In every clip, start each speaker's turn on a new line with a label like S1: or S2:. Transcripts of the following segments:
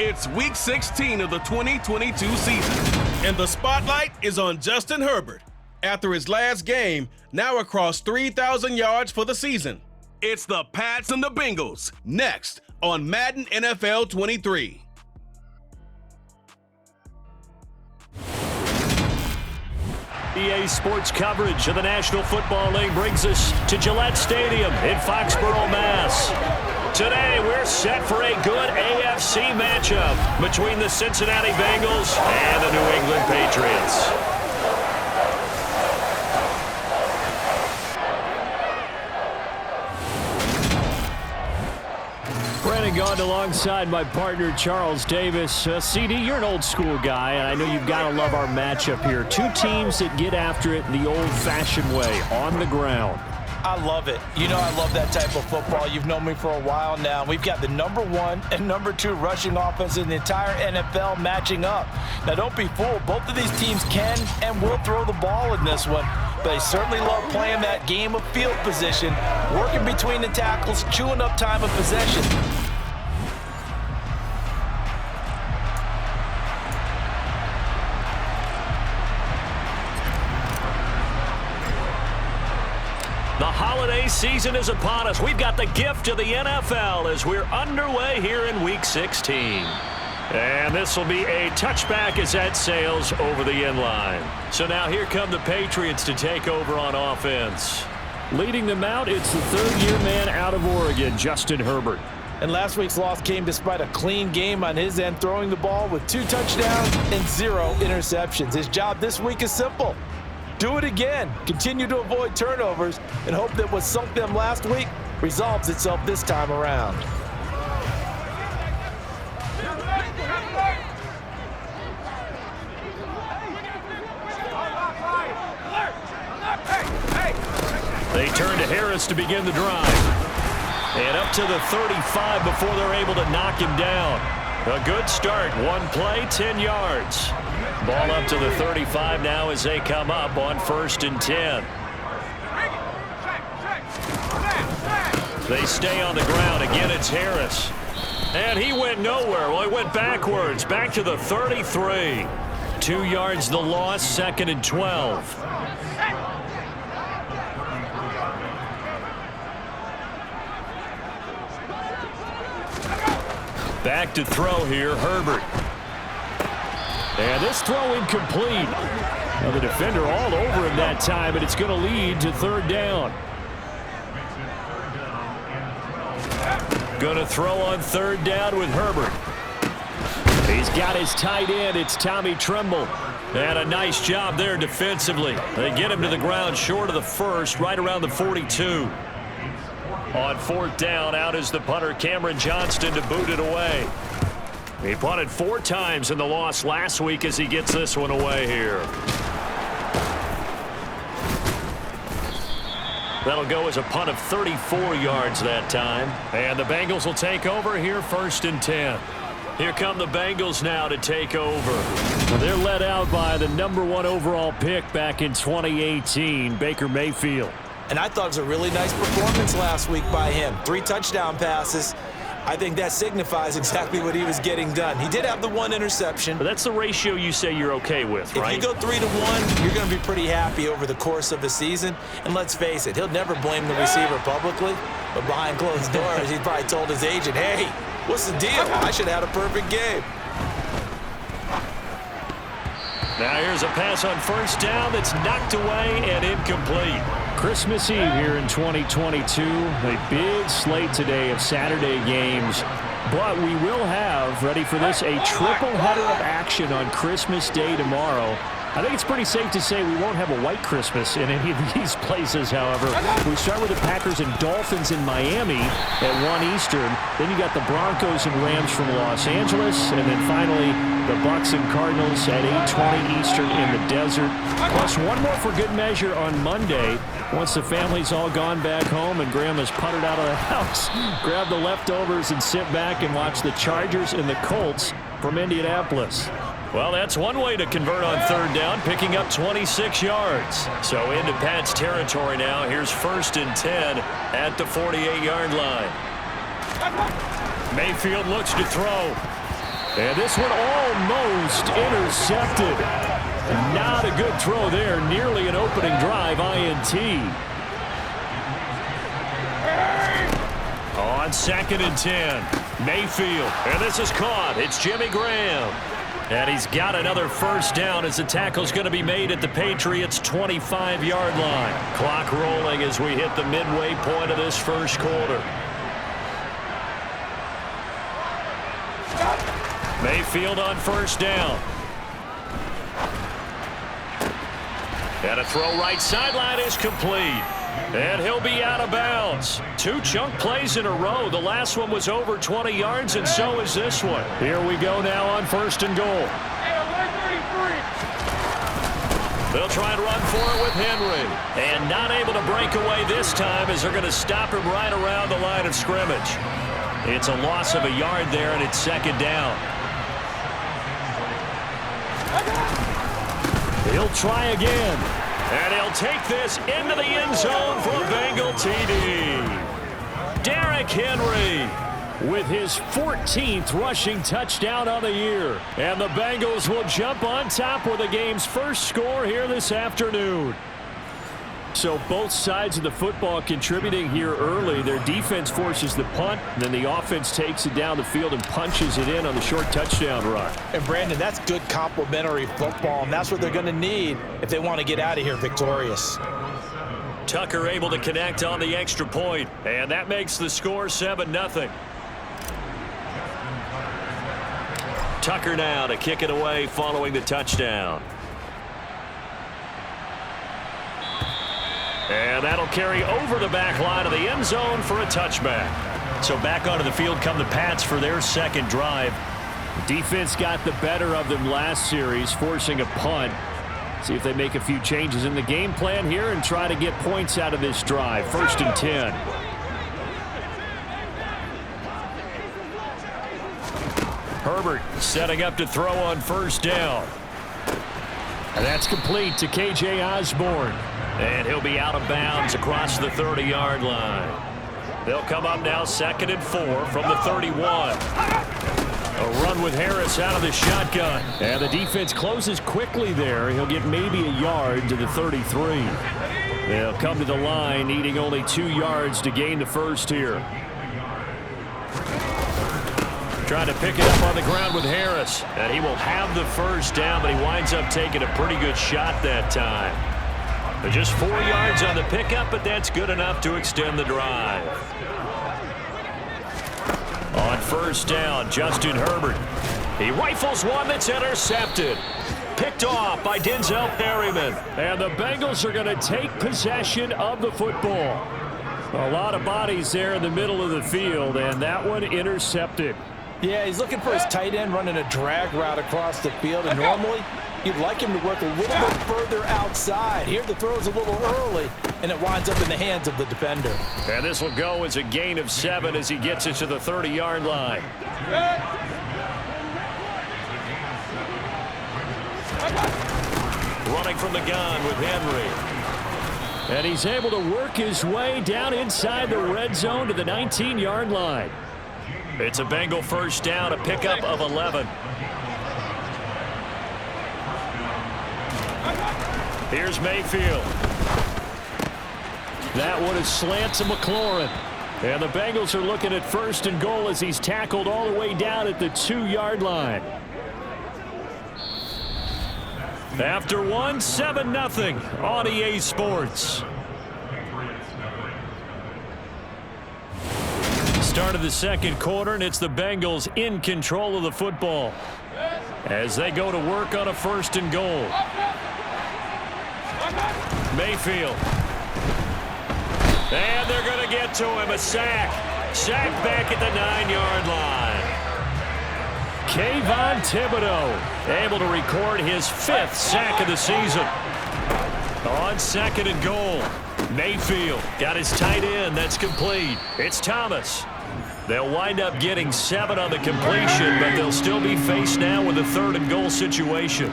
S1: It's Week 16 of the 2022 season, and the spotlight is on Justin Herbert. After his last game, now across 3,000 yards for the season. It's the Pats and the Bengals, next on Madden NFL 23.
S2: EA Sports coverage of the National Football League brings us to Gillette Stadium in Foxborough, Mass. Today, we're set for a good AFC matchup between the Cincinnati Bengals and the New England Patriots. Brandon Gaudin alongside my partner, Charles Davis. CD, you're an old-school guy, and I know you've got to love our matchup here. Two teams that get after it the old-fashioned way, on the ground.
S3: I love it. You know I love that type of football. You've known me for a while now. We've got the number 1 and number 2 rushing offense in the entire NFL matching up. Now, don't be fooled. Both of these teams can and will throw the ball in this one, but they certainly love playing that game of field position, working between the tackles, chewing up time of possession. The holiday season is upon us. We've got the gift of the NFL as we're underway here in Week 16. And this will be a touchback as that sails over the end line. So now here come the Patriots to take over on offense. Leading them out, it's the third-year man out of Oregon, Justin Herbert. And last week's loss came despite a clean game on his end, throwing the ball with 2 touchdowns and 0 interceptions. His job this week is simple. Do it again. Continue to avoid turnovers and hope that what sunk them last week resolves itself this time around.
S2: They turn to Harris to begin the drive. And up to the 35 before they're able to knock him down. A good start. One play, 10 yards. Ball up to the 35 now as they come up on 1st and 10. They stay on the ground. Again, it's Harris. And he went nowhere. Well, he went backwards. Back to the 33. 2 yards the loss, 2nd and 12. Back to throw here, Herbert. And this throw incomplete. Now the defender all over him that time, and it's going to lead to 3rd down. Going to throw on 3rd down with Herbert. He's got his tight end. It's Tommy Tremble. And a nice job there defensively. They get him to the ground short of the 1st, right around the 42. On 4th down, out is the punter, Cameron Johnston, to boot it away. He punted 4 times in the loss last week as he gets this one away here. That'll go as a punt of 34 yards that time. And the Bengals will take over here, 1st and 10. Here come the Bengals now to take over. They're led out by the number 1 overall pick back in 2018, Baker Mayfield.
S3: And I thought it was a really nice performance last week by him. 3 touchdown passes. I think that signifies exactly what he was getting done. He did have the 1 interception.
S2: But that's the ratio you say you're okay with, right?
S3: If you go 3-to-1, you're going to be pretty happy over the course of the season. And let's face it, he'll never blame the receiver publicly. But behind closed doors, he probably told his agent, hey, what's the deal? I should have had a perfect game.
S2: Now here's a pass on 1st down that's knocked away and incomplete. Christmas Eve here in 2022. A big slate today of Saturday games. But we will have, ready for this, a triple header of action on Christmas Day tomorrow. I think it's pretty safe to say we won't have a white Christmas in any of these places, however. We start with the Packers and Dolphins in Miami at 1 Eastern. Then you got the Broncos and Rams from Los Angeles. And then finally, the Bucs and Cardinals at 8:20 Eastern in the desert. Plus one more for good measure on Monday. Once the family's all gone back home and Grandma's puttered out of the house, grab the leftovers and sit back and watch the Chargers and the Colts from Indianapolis. Well, that's one way to convert on 3rd down, picking up 26 yards. So into Pat's territory now. Here's 1st and 10 at the 48-yard line. Mayfield looks to throw. And this one almost intercepted. Not a good throw there. Nearly an opening drive INT. On 2nd and 10. Mayfield. And this is caught. It's Jimmy Graham. And he's got another first down as the tackle's going to be made at the Patriots' 25-yard line. Clock rolling as we hit the midway point of this first quarter. Mayfield on first down. And a throw right sideline is complete. And he'll be out of bounds. 2 chunk plays in a row. The last one was over 20 yards, and so is this one. Here we go now on 1st and goal. They'll try and run for it with Henry. And not able to break away this time as they're going to stop him right around the line of scrimmage. It's a loss of a yard there, and it's 2nd down. He'll try again. And he'll take this into the end zone for a Bengal TD. Derrick Henry with his 14th rushing touchdown on the year. And the Bengals will jump on top with the game's first score here this afternoon. So both sides of the football contributing here early. Their defense forces the punt, and then the offense takes it down the field and punches it in on the short touchdown run.
S4: And Brandon, that's good complementary football, and that's what they're going to need if they want to get out of here victorious.
S3: Tucker able to connect on the extra point, and that makes the score 7-0. Tucker now to kick it away following the touchdown. And that'll carry over the back line of the end zone for a touchback. So back onto the field come the Pats for their second drive.
S2: Defense got the better of them last series, forcing a punt. See if they make a few changes in the game plan here and try to get points out of this drive. 1st and 10. Herbert setting up to throw on 1st down. And that's complete to K.J. Osborne. And he'll be out of bounds across the 30-yard line. They'll come up now 2nd and 4 from the 31. A run with Harris out of the shotgun. And the defense closes quickly there. He'll get maybe a yard to the 33. They'll come to the line needing only 2 yards to gain the first here. Trying to pick it up on the ground with Harris. And he will have the first down, but he winds up taking a pretty good shot that time. But just 4 yards on the pickup, but that's good enough to extend the drive. On 1st down, Justin Herbert. He rifles one that's intercepted. Picked off by Denzel Perryman. And the Bengals are going to take possession of the football. A lot of bodies there in the middle of the field, and that one intercepted.
S4: Yeah, he's looking for his tight end running a drag route across the field, and normally you'd like him to work a little bit further outside. Here the throw's a little early, and it winds up in the hands of the defender.
S2: And this will go as a gain of 7 as he gets it to the 30-yard line.
S3: Running from the gun with Henry.
S2: And he's able to work his way down inside the red zone to the 19-yard line.
S3: It's a Bengal first down, a pickup of 11.
S2: Here's Mayfield. That one is slant to McLaurin. And the Bengals are looking at 1st and goal as he's tackled all the way down at the 2-yard line. After one, 7-0 on EA Sports. Start of the second quarter, and it's the Bengals in control of the football as they go to work on a 1st and goal. Mayfield. And they're going to get to him. A sack. Sack back at the 9-yard line. Kayvon Thibodeau able to record his 5th sack of the season. On 2nd and goal. Mayfield got his tight end. That's complete. It's Thomas. They'll wind up getting 7 on the completion, but they'll still be faced now with a 3rd and goal situation.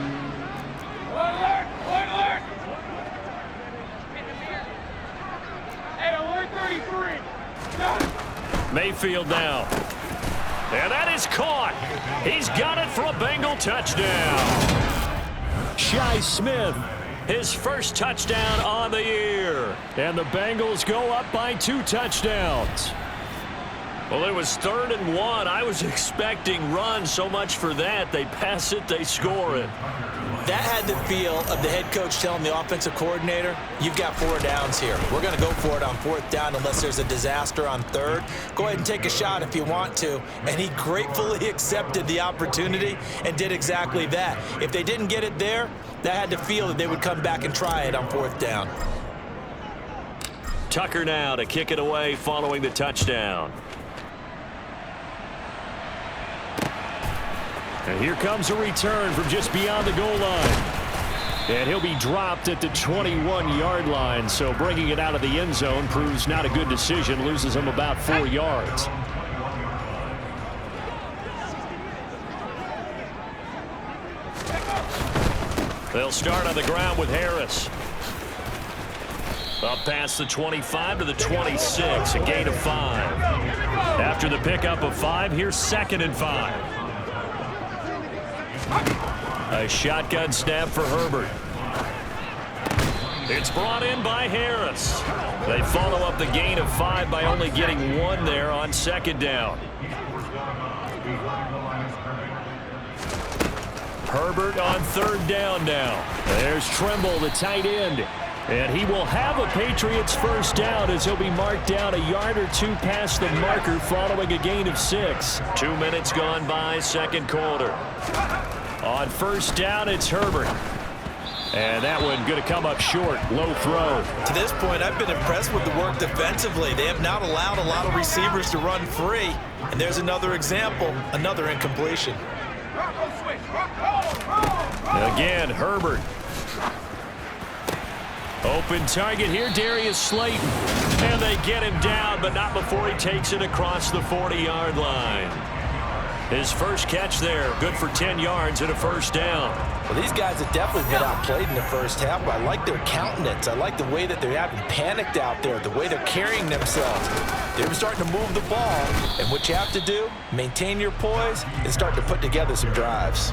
S2: Mayfield now.
S3: And that is caught. He's got it for a Bengal touchdown.
S2: Shi Smith,
S3: his first touchdown on the year.
S2: And the Bengals go up by 2 touchdowns.
S3: Well, it was 3rd and 1. I was expecting run, so much for that. They pass it, they score it.
S4: That had the feel of the head coach telling the offensive coordinator, you've got 4 downs here. We're going to go for it on 4th down unless there's a disaster on 3rd. Go ahead and take a shot if you want to. And he gratefully accepted the opportunity and did exactly that. If they didn't get it there, that had the feel that they would come back and try it on 4th down.
S3: Tucker now to kick it away following the touchdown.
S2: And here comes a return from just beyond the goal line. And he'll be dropped at the 21-yard line, so bringing it out of the end zone proves not a good decision, loses him about 4 yards.
S3: They'll start on the ground with Harris. Up past the 25 to the 26, a gain of 5. After the pickup of 5, here's 2nd and 5. A shotgun snap for Herbert. It's brought in by Harris. They follow up the gain of 5 by only getting 1 there on 2nd down. Herbert on 3rd down now.
S2: There's Trimble, the tight end. And he will have a Patriots first down as he'll be marked down a yard or 2 past the marker following a gain of 6.
S3: 2 minutes gone by, 2nd quarter.
S2: On 1st down, it's Herbert. And that one going to come up short. Low throw.
S4: To this point, I've been impressed with the work defensively. They have not allowed a lot of receivers to run free. And there's another example, another incompletion.
S2: Again, Herbert. Open target here, Darius Slayton.
S3: And they get him down, but not before he takes it across the 40-yard line. His first catch there, good for 10 yards and a first down.
S4: Well, these guys have definitely been outplayed in the first half, but I like their countenance. I like the way that they haven't panicked out there, the way they're carrying themselves. They're starting to move the ball, and what you have to do, maintain your poise and start to put together some drives.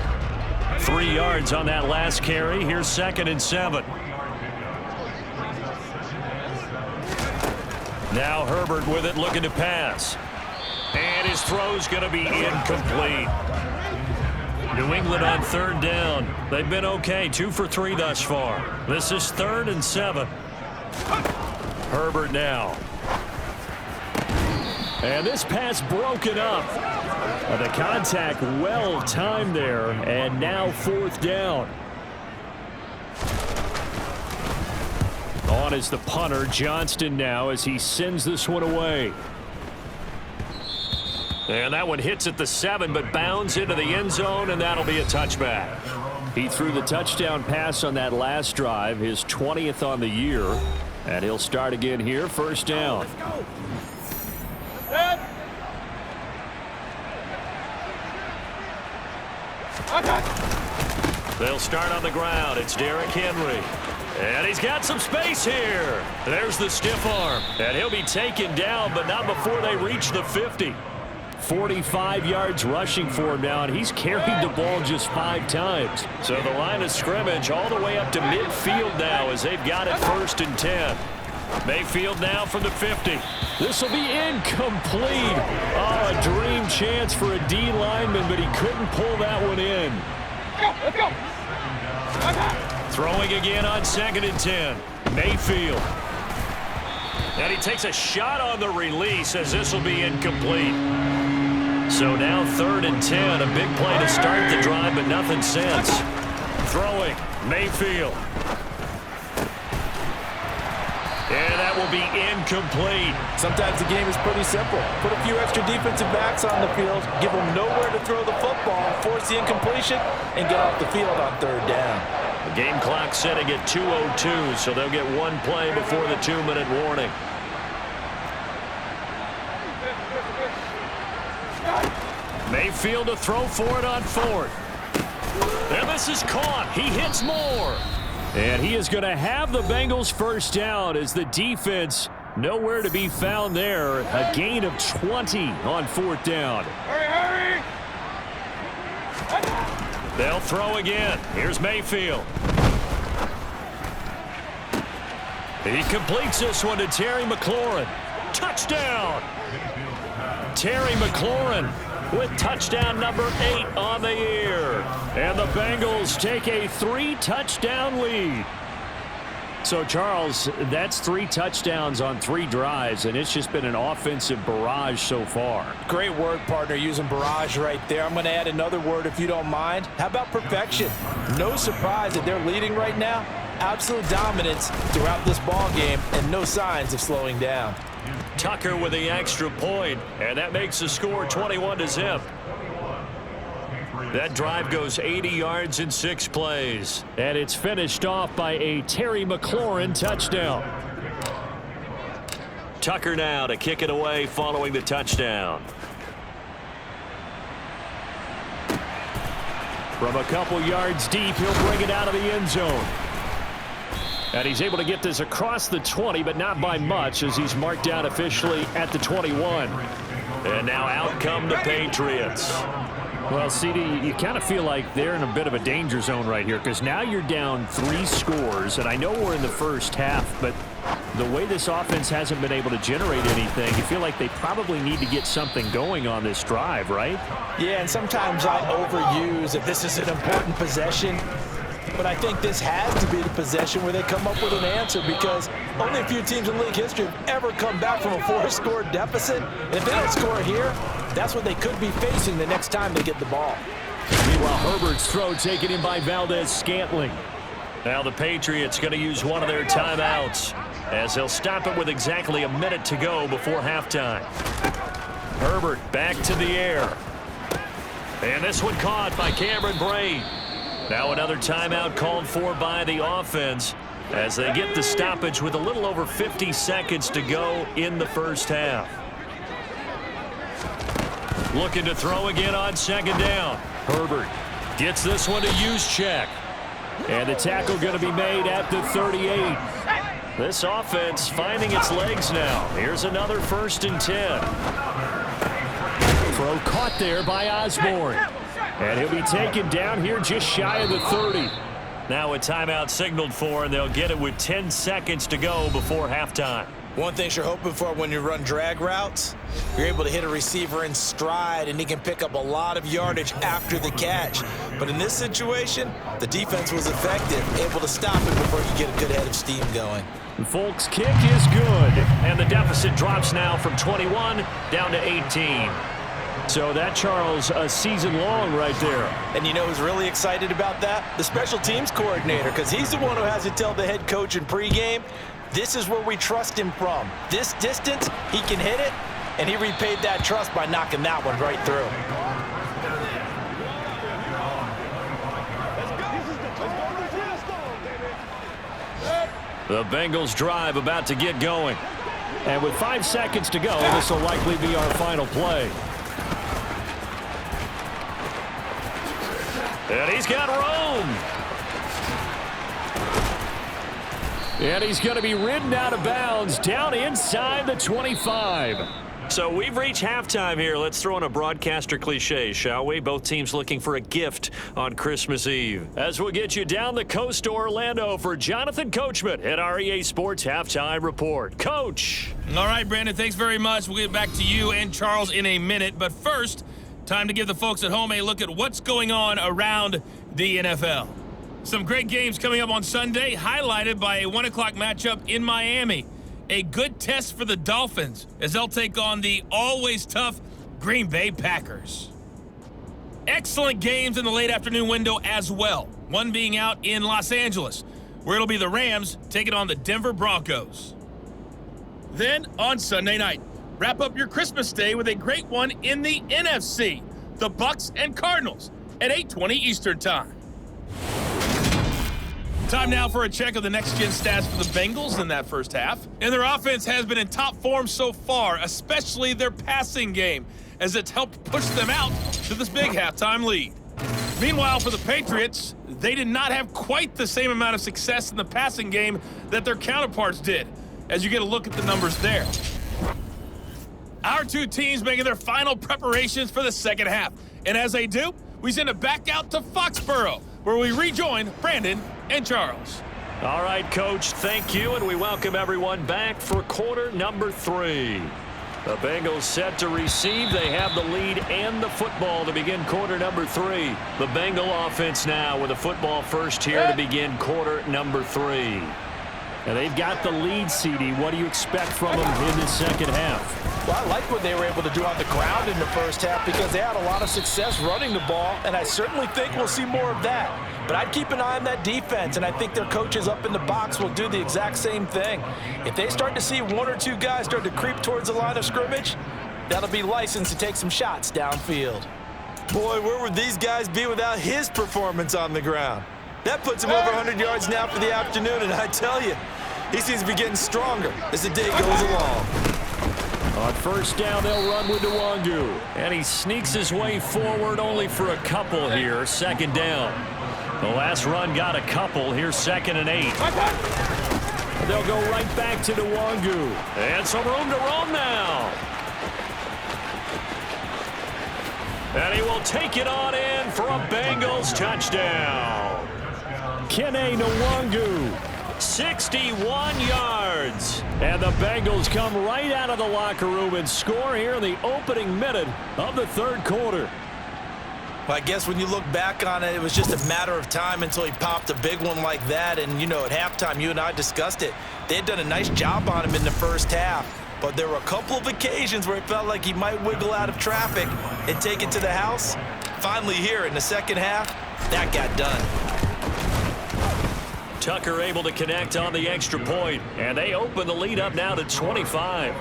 S3: 3 yards on that last carry. Here's 2nd and 7. Now Herbert with it, looking to pass. And his throw's going to be incomplete. New England on 3rd down. They've been okay, 2 for 3 thus far. This is 3rd and 7. Herbert now.
S2: And this pass broken up. The contact well timed there, and now 4th down. On is the punter, Johnston now, as he sends this one away.
S3: And that one hits at the 7, but bounds into the end zone, and that'll be a touchback.
S2: He threw the touchdown pass on that last drive, his 20th on the year. And he'll start again here, 1st down.
S3: They'll start on the ground. It's Derrick Henry. And he's got some space here. There's the stiff arm. And he'll be taken down, but not before they reach the 50.
S2: 45 yards rushing for him now, and he's carried the ball just 5 times.
S3: So the line of scrimmage all the way up to midfield now as they've got it 1st and 10. Mayfield now from the 50.
S2: This will be incomplete. Oh, a dream chance for a D lineman, but he couldn't pull that one in.
S5: Let's go.
S3: Throwing again on 2nd and 10. Mayfield. And he takes a shot on the release as this will be incomplete. So now 3rd and 10. A big play to start the drive, but nothing since. Throwing. Mayfield. And that will be incomplete.
S4: Sometimes the game is pretty simple. Put a few extra defensive backs on the field, give them nowhere to throw the football, force the incompletion, and get off the field on 3rd down.
S3: The game clock setting at 2:02, so they'll get 1 play before the 2-minute warning. Mayfield to throw for it on 4th. And this is caught. He hits more.
S2: And he is going to have the Bengals first down as the defense nowhere to be found there. A gain of 20 on 4th down.
S5: Hurry, hurry!
S3: They'll throw again. Here's Mayfield. He completes this one to Terry McLaurin. Touchdown! Terry McLaurin with touchdown number 8 on the year. And the Bengals take a 3-touchdown lead. So, Charles, that's 3 touchdowns on 3 drives, and it's just been an offensive barrage so far.
S4: Great word, partner, using barrage right there. I'm going to add another word if you don't mind. How about perfection? No surprise that they're leading right now. Absolute dominance throughout this ball game and no signs of slowing down.
S3: Tucker with the extra point, and that makes the score 21-0. That drive goes 80 yards in 6 plays.
S2: And it's finished off by a Terry McLaurin touchdown.
S3: Tucker now to kick it away following the touchdown.
S2: From a couple yards deep, he'll bring it out of the end zone. And he's able to get this across the 20, but not by much, as he's marked down officially at the 21.
S3: And now out come the Patriots.
S2: Well, CD, you kind of feel like they're in a bit of a danger zone right here, because now you're down 3 scores, and I know we're in the first half, but the way this offense hasn't been able to generate anything, you feel like they probably need to get something going on this drive, right?
S4: Yeah, and sometimes I overuse that this is an important possession. But I think this has to be the possession where they come up with an answer, because only a few teams in league history have ever come back from a 4-score deficit. And if they don't score here, that's what they could be facing the next time they get the ball.
S2: Meanwhile, Herbert's throw taken in by Valdez-Scantling.
S3: Now the Patriots going to use one of their timeouts, as they'll stop it with exactly a minute to go before halftime. Herbert back to the air. And this one caught by Cameron Brate. Now another timeout called for by the offense as they get the stoppage with a little over 50 seconds to go in the first half. Looking to throw again on 2nd down. Herbert gets this one to Juszczyk.
S2: And the tackle going to be made at the 38.
S3: This offense finding its legs now. Here's another 1st and 10.
S2: Throw caught there by Osborne. And he'll be taken down here just shy of the 30.
S3: Now a timeout signaled for, and they'll get it with 10 seconds to go before halftime.
S4: One thing you're hoping for when you run drag routes, you're able to hit a receiver in stride, and he can pick up a lot of yardage after the catch. But in this situation, the defense was effective, able to stop it before you get a good head of steam going.
S2: And Folk's kick is good.
S3: And the deficit drops now from 21 down to 18.
S2: So that, Charles, a season long right there.
S4: And you know who's really excited about that? The special teams coordinator, because he's the one who has to tell the head coach in pregame, this is where we trust him from. This distance, he can hit it, and he repaid that trust by knocking that one right through.
S3: The Bengals drive about to get going.
S2: And with 5 seconds to go, this will likely be our final play.
S3: And he's got room.
S2: And he's going to be ridden out of bounds down inside the 25.
S3: So we've reached halftime here. Let's throw in a broadcaster cliche, shall we? Both teams looking for a gift on Christmas Eve. As we'll get you down the coast to Orlando for Jonathan Coachman at our EA Sports Halftime Report. Coach.
S1: All right, Brandon, thanks very much. We'll get back to you and Charles in a minute. But first, time to give the folks at home a look at what's going on around the NFL. Some great games coming up on Sunday, highlighted by a 1 o'clock matchup in Miami. A good test for the Dolphins as they'll take on the always tough Green Bay Packers. Excellent games in the late afternoon window as well. One being out in Los Angeles, where it'll be the Rams taking on the Denver Broncos. Then on Sunday night, wrap up your Christmas day with a great one in the NFC. The Bucs and Cardinals at 8:20 Eastern Time. Time now for a check of the next-gen stats for the Bengals in that first half. And their offense has been in top form so far, especially their passing game, as it's helped push them out to this big halftime lead. Meanwhile, for the Patriots, they did not have quite the same amount of success in the passing game that their counterparts did, as you get a look at the numbers there. Our two teams making their final preparations for the second half. And as they do,
S5: we send it back out to Foxborough, where we rejoin Brandon and Charles.
S3: All right, Coach, thank you, and we welcome everyone back for quarter number 3. The Bengals set to receive. They have the lead and the football to begin quarter number 3. The Bengal offense now with the football first here to begin quarter number 3.
S2: And they've got the lead, CD. What do you expect from them in the second half?
S4: Well, I like what they were able to do on the ground in the first half because they had a lot of success running the ball, and I certainly think we'll see more of that. But I'd keep an eye on that defense, and I think their coaches up in the box will do the exact same thing. If they start to see 1 or 2 guys start to creep towards the line of scrimmage, that'll be licensed to take some shots downfield. Boy, where would these guys be without his performance on the ground? That puts him over 100 yards now for the afternoon, and I tell you, he seems to be getting stronger as the day goes along.
S2: On first down, they'll run with Nwangu.
S3: And he sneaks his way forward only for a couple here, second down. The last run got a couple. Here's 2nd and 8.
S2: They'll go right back to Nwangu.
S3: And some room to roam now. And he will take it on in for a Bengals touchdown.
S2: Kene Nwangu.
S3: 61 yards.
S2: And the Bengals come right out of the locker room and score here in the opening minute of the third quarter.
S4: Well, I guess when you look back on it, it was just a matter of time until he popped a big one like that. And, you know, at halftime, you and I discussed it. They had done a nice job on him in the first half. But there were a couple of occasions where it felt like he might wiggle out of traffic and take it to the house. Finally here in the second half, that got done.
S3: Tucker able to connect on the extra point, and they open the lead up now to 25.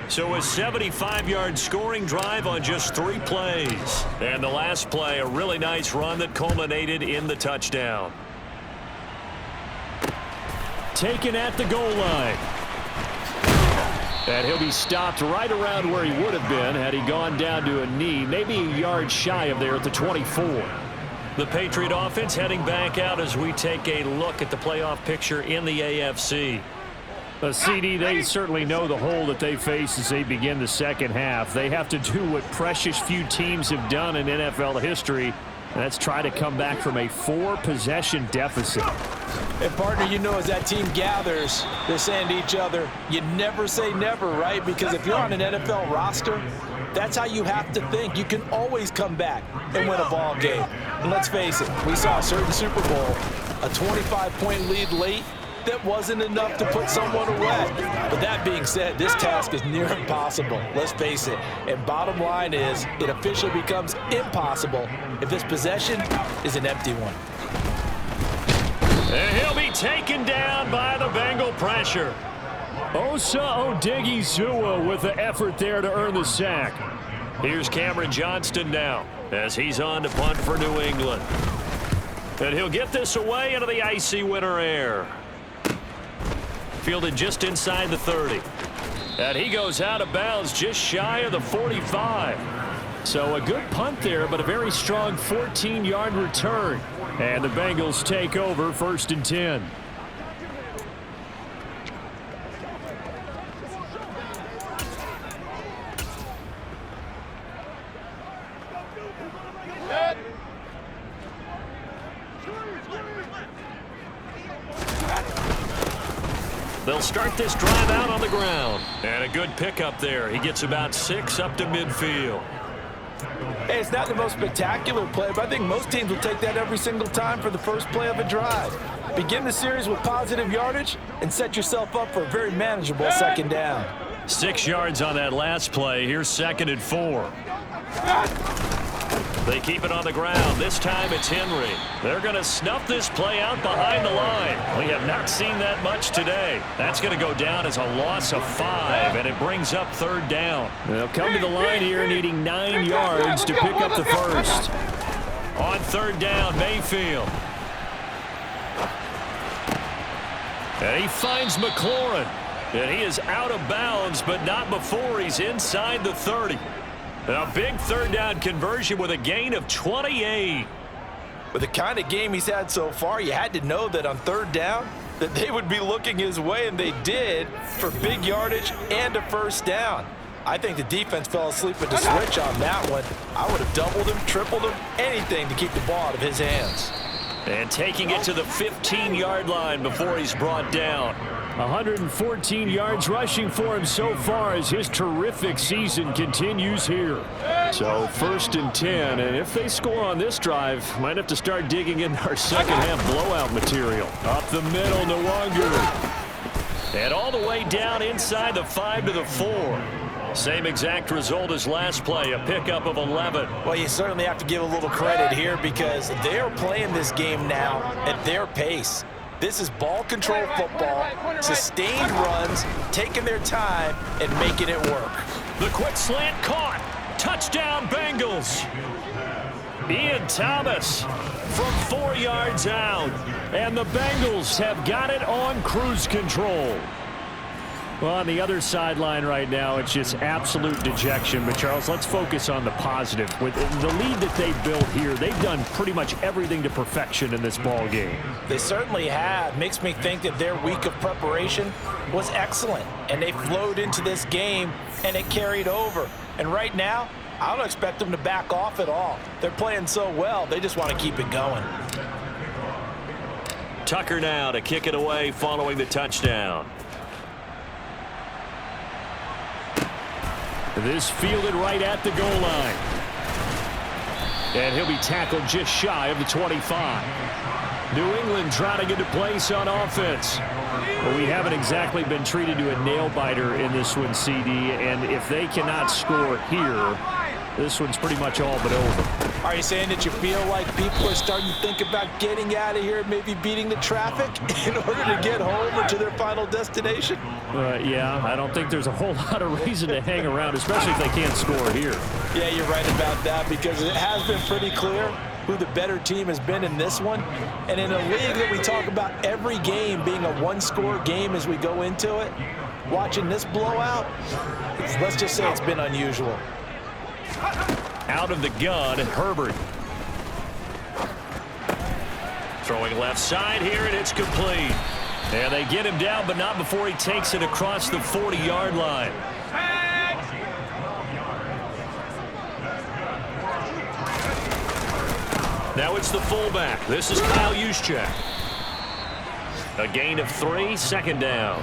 S3: So a 75-yard scoring drive on just 3 plays. And the last play, a really nice run that culminated in the touchdown.
S2: Taken at the goal line. And he'll be stopped right around where he would have been had he gone down to a knee, maybe a yard shy of there at the 24.
S3: The Patriot offense heading back out as we take a look at the playoff picture in the AFC.
S2: CD, they certainly know the hole that they face as they begin the second half. They have to do what precious few teams have done in NFL history, and that's try to come back from a 4-possession deficit.
S4: And, partner, you know, as that team gathers, they're saying to each other, you never say never, right? Because if you're on an NFL roster, that's how you have to think. You can always come back and win a ball game. And let's face it, we saw a certain Super Bowl, a 25-point lead late, that wasn't enough to put someone away. But that being said, this task is near impossible. Let's face it. And bottom line is, it officially becomes impossible if this possession is an empty one.
S3: And he'll be taken down by the Bengal pressure.
S2: Osa Odigizua with the effort there to earn the sack.
S3: Here's Cameron Johnston now as he's on to punt for New England. And he'll get this away into the icy winter air. Fielded just inside the 30. And he goes out of bounds just shy of the 45.
S2: So a good punt there, but a very strong 14-yard return. And the Bengals take over 1st and 10.
S3: They'll start this drive out on the ground. And a good pickup there. He gets about 6 up to midfield.
S4: Hey, it's not the most spectacular play, but I think most teams will take that every single time for the first play of a drive. Begin the series with positive yardage and set yourself up for a very manageable second down.
S3: 6 yards on that last play. Here's 2nd and 4. They keep it on the ground. This time it's Henry. They're going to snuff this play out behind the line. We have not seen that much today. That's going to go down as a loss of 5, and it brings up 3rd down.
S2: They'll come to the line here needing 9 yards to pick up the first.
S3: On 3rd down, Mayfield. And he finds McLaurin. And he is out of bounds, but not before he's inside the 30. A big 3rd down conversion with a gain of 28.
S4: With the kind of game he's had so far, you had to know that on 3rd down that they would be looking his way, and they did, for big yardage and a 1st down. I think the defense fell asleep at the switch on that one. I would have doubled him, tripled him, anything to keep the ball out of his hands.
S3: And taking it to the 15-yard line before he's brought down.
S2: 114 yards rushing for him so far as his terrific season continues here. So 1st and 10, and if they score on this drive, might have to start digging in our second-half blowout material. Up the middle, Nwangu.
S3: And all the way down inside the 5 to the 4. Same exact result as last play, a pickup of 11.
S4: Well, you certainly have to give a little credit here because they're playing this game now at their pace. This is ball control football, sustained runs, taking their time and making it work.
S3: The quick slant caught. Touchdown, Bengals. Ian Thomas from 4 yards out.
S2: And the Bengals have got it on cruise control. Well, on the other sideline right now, it's just absolute dejection. But, Charles, let's focus on the positive. With the lead that they built here, they've done pretty much everything to perfection in this ball game.
S4: They certainly have. Makes me think that their week of preparation was excellent. And they flowed into this game, and it carried over. And right now, I don't expect them to back off at all. They're playing so well, they just want to keep it going.
S3: Tucker now to kick it away following the touchdown.
S2: This fielded right at the goal line. And he'll be tackled just shy of the 25. New England trying to get to place on offense. Well, we haven't exactly been treated to a nail-biter in this one, CD. And if they cannot score here, this one's pretty much all but over.
S4: Are you saying that you feel like people are starting to think about getting out of here and maybe beating the traffic in order to get home or to their final destination?
S2: Yeah, I don't think there's a whole lot of reason to hang around, especially if they can't score here.
S4: Yeah, you're right about that because it has been pretty clear who the better team has been in this one. And in a league that we talk about every game being a one-score game as we go into it, watching this blowout, let's just say it's been unusual.
S3: Out of the gun, Herbert. Throwing left side here, and it's complete. And they get him down, but not before he takes it across the 40-yard line. Now it's the fullback. This is Kyle Juszczyk. A gain of 3, 2nd down.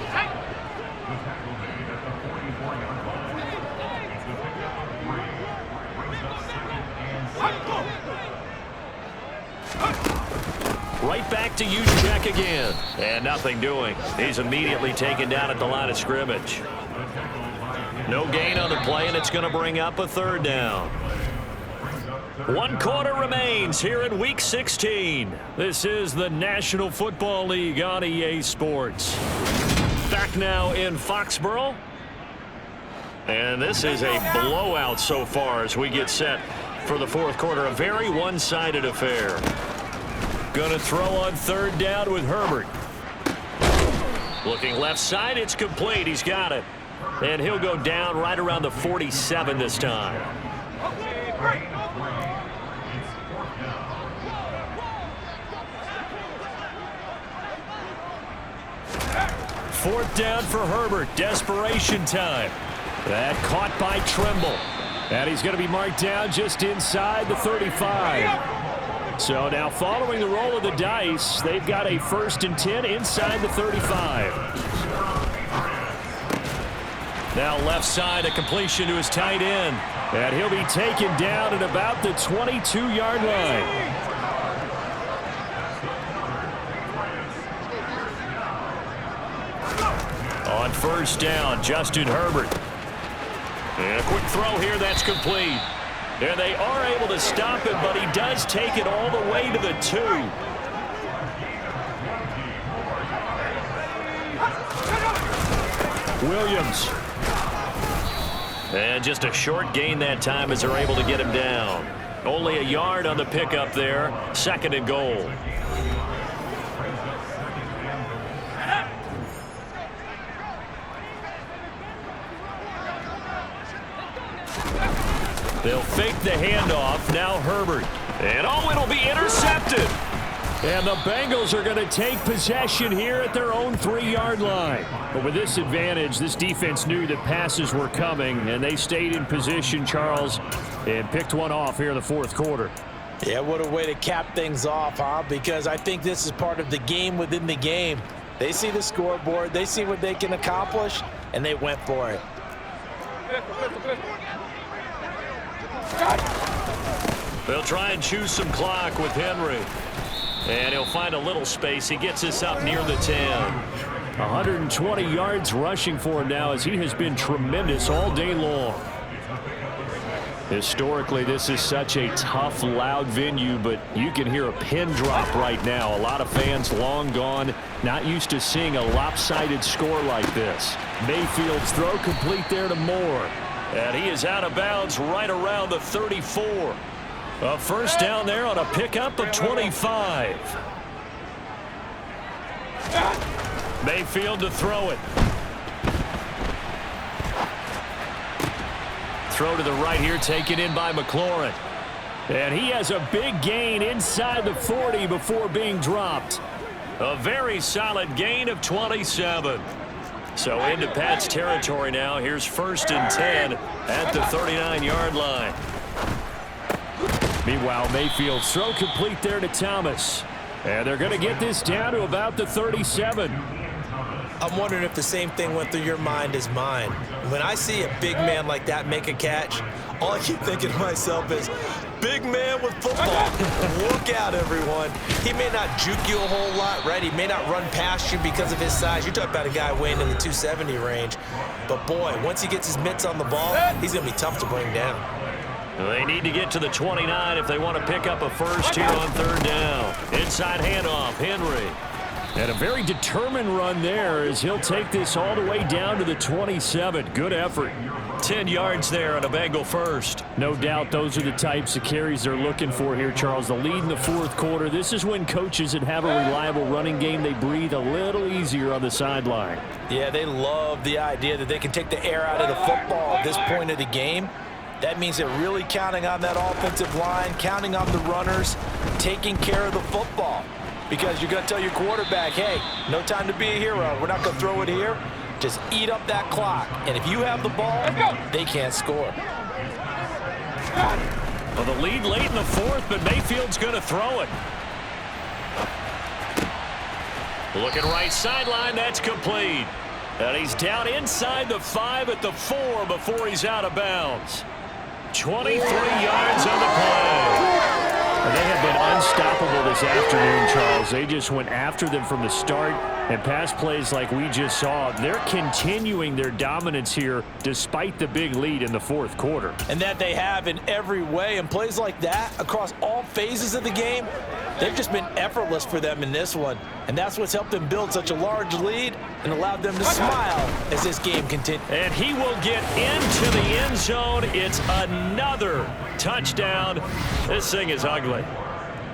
S3: Right back to Juszczyk again. And nothing doing. He's immediately taken down at the line of scrimmage. No gain on the play, and it's going to bring up a 3rd down. 1 quarter remains here in Week 16. This is the National Football League on EA Sports. Back now in Foxborough. And this is a blowout so far as we get set for the 4th quarter. A very one-sided affair. Gonna throw on 3rd down with Herbert. Looking left side, it's complete. He's got it. And he'll go down right around the 47 this time. Fourth down for Herbert. Desperation time. That caught by Trimble.
S2: And he's going to be marked down just inside the 35. So now following the roll of the dice, they've got a 1st and 10 inside the 35.
S3: Now left side, a completion to his tight end.
S2: And he'll be taken down at about the 22-yard line.
S3: On 1st down, Justin Herbert. And a quick throw here, that's complete. And they are able to stop him, but he does take it all the way to the 2.
S2: Williams.
S3: And just a short gain that time as they're able to get him down. Only a yard on the pickup there. 2nd and goal. They'll fake the handoff. Now Herbert. And oh, it'll be intercepted.
S2: And the Bengals are going to take possession here at their own 3-yard line. But with this advantage, this defense knew that passes were coming, and they stayed in position, Charles, and picked one off here in the fourth quarter.
S4: Yeah, what a way to cap things off, huh? Because I think this is part of the game within the game. They see the scoreboard, they see what they can accomplish, and they went for it.
S3: They'll try and choose some clock with Henry. And he'll find a little space. He gets us up near the 10.
S2: 120 yards rushing for him now as he has been tremendous all day long. Historically, this is such a tough, loud venue, but you can hear a pin drop right now. A lot of fans long gone, not used to seeing a lopsided score like this. Mayfield's throw complete there to Moore.
S3: And he is out of bounds right around the 34. A first down there on a pickup of 25. Mayfield to throw it. Throw to the right here, taken in by McLaurin.
S2: And he has a big gain inside the 40 before being dropped.
S3: A very solid gain of 27. So into Pat's territory now. Here's 1st and 10 at the 39-yard line.
S2: Meanwhile, Mayfield's throw complete there to Thomas. And they're going to get this down to about the 37.
S4: I'm wondering if the same thing went through your mind as mine. When I see a big man like that make a catch, all I keep thinking to myself is, big man with football. Look out, everyone. He may not juke you a whole lot, right? He may not run past you because of his size. You're talking about a guy weighing in the 270 range. But, boy, once he gets his mitts on the ball, he's going to be tough to bring down.
S3: They need to get to the 29 if they want to pick up a first here on 3rd down. Inside handoff, Henry.
S2: And a very determined run there as he'll take this all the way down to the 27. Good effort.
S3: 10 yards there on a Bengal first.
S2: No doubt those are the types of carries they're looking for here, Charles. The lead in the fourth quarter. This is when coaches that have a reliable running game, they breathe a little easier on the sideline.
S4: Yeah, they love the idea that they can take the air out of the football at this point of the game. That means they're really counting on that offensive line, counting on the runners, taking care of the football. Because you're going to tell your quarterback, hey, no time to be a hero. We're not going to throw it here. Just eat up that clock. And if you have the ball, they can't score.
S3: Well, the lead late in the fourth, but Mayfield's going to throw it. Looking right sideline, that's complete. And he's down inside the 5 at the 4 before he's out of bounds. 23 yards on the play.
S2: They have been unstoppable this afternoon, Charles. They just went after them from the start, and pass plays like we just saw. They're continuing their dominance here despite the big lead in the fourth quarter.
S4: And that they have in every way. And plays like that across all phases of the game, they've just been effortless for them in this one. And that's what's helped them build such a large lead and allowed them to smile as this game continues.
S3: And he will get into the end zone. It's another touchdown. This thing is ugly.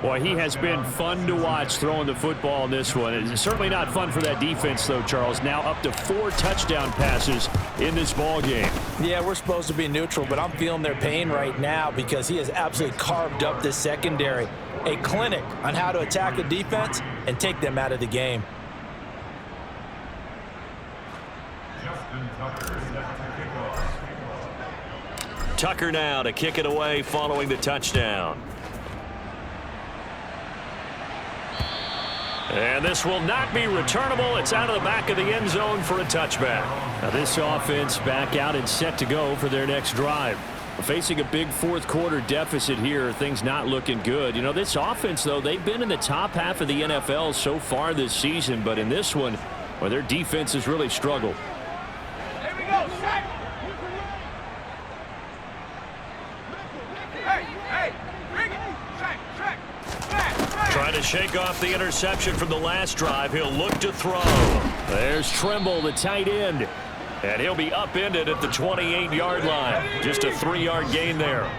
S2: Boy, he has been fun to watch throwing the football in this one. It's certainly not fun for that defense, though, Charles. Now up to 4 touchdown passes in this ball game.
S4: Yeah, we're supposed to be neutral, but I'm feeling their pain right now because he has absolutely carved up this secondary. A clinic on how to attack the defense and take them out of the game.
S3: Tucker now to kick it away following the touchdown. And this will not be returnable. It's out of the back of the end zone for a touchback.
S2: Now this offense back out and set to go for their next drive. Facing a big fourth quarter deficit here, things not looking good. You know, this offense, though, they've been in the top half of the NFL so far this season, but in this one, well, their defense has really struggled.
S6: Here we go, Shaq. Hey, bring it. Shaq.
S3: Trying to shake off the interception from the last drive. He'll look to throw.
S2: There's Trimble, the tight end.
S3: And he'll be upended at the 28-yard line. Just a 3-yard gain there.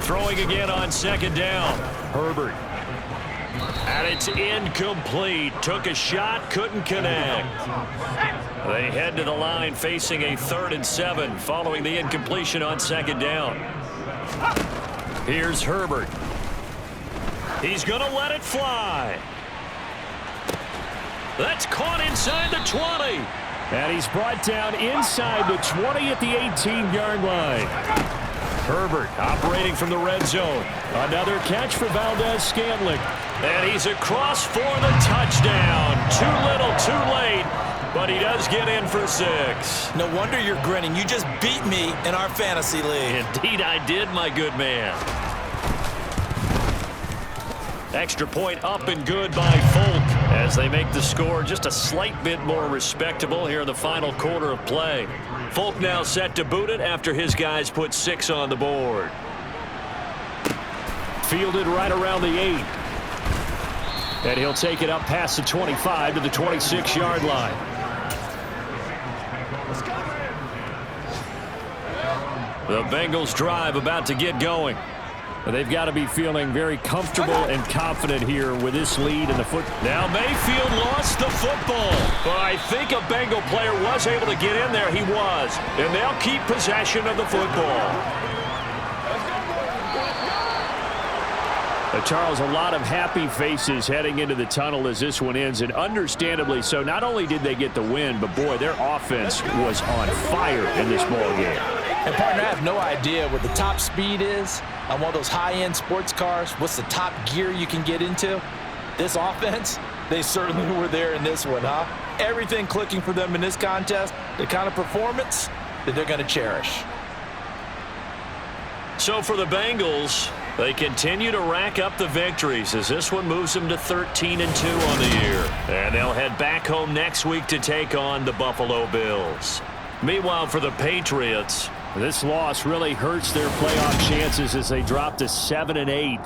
S3: Throwing again on second down.
S2: Herbert.
S3: And it's incomplete. Took a shot, couldn't connect. They head to the line facing a 3rd and 7 following the incompletion on second down. Here's Herbert. He's going to let it fly. That's caught inside the 20.
S2: And he's brought down inside the 20 at the 18-yard line.
S3: Herbert operating from the red zone.
S2: Another catch for Valdez-Scantling.
S3: And he's across for the touchdown. Too little, too late, but he does get in for 6.
S4: No wonder you're grinning. You just beat me in our fantasy league.
S3: Indeed I did, my good man. Extra point up and good by Folk as they make the score just a slight bit more respectable here in the final quarter of play. Folk now set to boot it after his guys put 6 on the board.
S2: Fielded right around the 8. And he'll take it up past the 25 to the 26-yard line.
S3: The Bengals drive about to get going.
S2: They've got to be feeling very comfortable and confident here with this lead in the foot.
S3: Now Mayfield lost the football, but I think a Bengal player was able to get in there. He was, and they'll keep possession of the football.
S2: Charles, a lot of happy faces heading into the tunnel as this one ends, and understandably so. Not only did they get the win, but boy, their offense was on fire in this ball game.
S4: And partner, I have no idea what the top speed is on one of those high-end sports cars. What's the top gear you can get into? This offense, they certainly were there in this one, huh? Everything clicking for them in this contest, the kind of performance that they're going to cherish.
S3: So for the Bengals, they continue to rack up the victories as this one moves them to 13-2 on the year. And they'll head back home next week to take on the Buffalo Bills. Meanwhile, for the Patriots,
S2: this loss really hurts their playoff chances as they drop to 7-8.